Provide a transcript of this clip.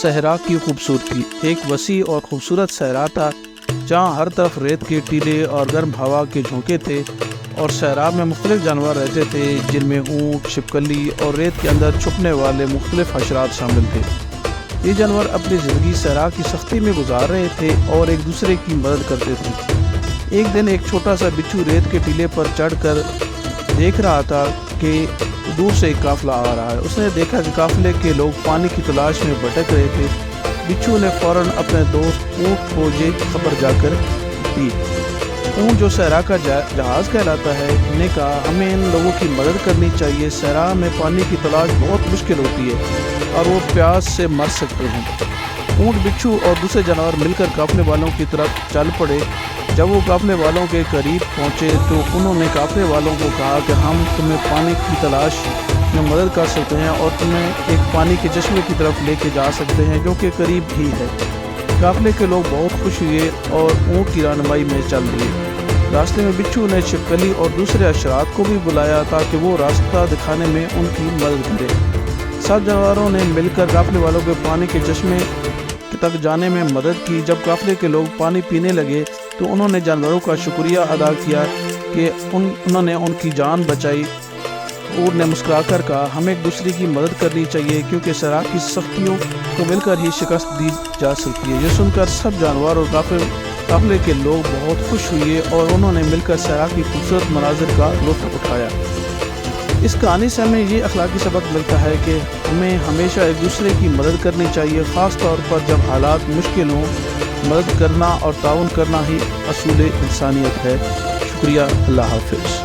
صحرا کی خوبصورتی۔ ایک وسیع اور خوبصورت صحرا تھا جہاں ہر طرف ریت کے ٹیلے اور گرم ہوا کے جھونکے تھے، اور صحرا میں مختلف جانور رہتے تھے جن میں اونٹ، چھپکلی اور ریت کے اندر چھپنے والے مختلف حشرات شامل تھے۔ یہ جانور اپنی زندگی صحرا کی سختی میں گزار رہے تھے اور ایک دوسرے کی مدد کرتے تھے۔ ایک دن ایک چھوٹا سا بچھو ریت کے ٹیلے پر چڑھ کر دیکھ رہا تھا کہ دور سے ایک قافلہ آ رہا ہے۔ اس نے دیکھا کہ قافلے کے لوگ پانی کی تلاش میں بھٹک رہے تھے۔ بچھو نے فوراً اپنے دوست اونٹ کو یہ خبر جا کر دی۔ اونٹ جو صحرا کا جہاز کہلاتا ہے نے کہا، ہمیں ان لوگوں کی مدد کرنی چاہیے، صحرا میں پانی کی تلاش بہت مشکل ہوتی ہے اور وہ پیاس سے مر سکتے ہیں۔ اونٹ، بچھو اور دوسرے جانور مل کر قافلے والوں کی طرف چل پڑے۔ جب وہ قافلے والوں کے قریب پہنچے تو انہوں نے قافلے والوں کو کہا کہ ہم تمہیں پانی کی تلاش میں مدد کر سکتے ہیں اور تمہیں ایک پانی کے چشمے کی طرف لے کے جا سکتے ہیں جو کہ قریب ہی ہے۔ قافلے کے لوگ بہت خوش ہوئے اور اونٹ کی رہنمائی میں چل دیے۔ راستے میں بچھو نے چھپکلی اور دوسرے حشرات کو بھی بلایا تاکہ وہ راستہ دکھانے میں ان کی مدد کرے۔ سب جانوروں نے مل کر قافلے والوں کے پانی کے چشمے تک جانے میں مدد کی۔ جب قافلے کے لوگ پانی پینے لگے تو انہوں نے جانوروں کا شکریہ ادا کیا کہ انہوں نے ان کی جان بچائی۔ اونٹ نے مسکرا کر کہا، ہمیں ایک دوسرے کی مدد کرنی چاہیے کیونکہ صحرا کی سختیوں کو مل کر ہی شکست دی جا سکتی ہے۔ یہ سن کر سب جانور اور قافلے کے لوگ بہت خوش ہوئے اور انہوں نے مل کر صحرا کی خوبصورت مناظر کا لطف اٹھایا۔ اس کہانی سے ہمیں یہ اخلاقی سبق ملتا ہے کہ ہمیں ہمیشہ ایک دوسرے کی مدد کرنی چاہیے، خاص طور پر جب حالات مشکل ہوں۔ مدد کرنا اور تعاون کرنا ہی اصول انسانیت ہے۔ شکریہ، اللہ حافظ۔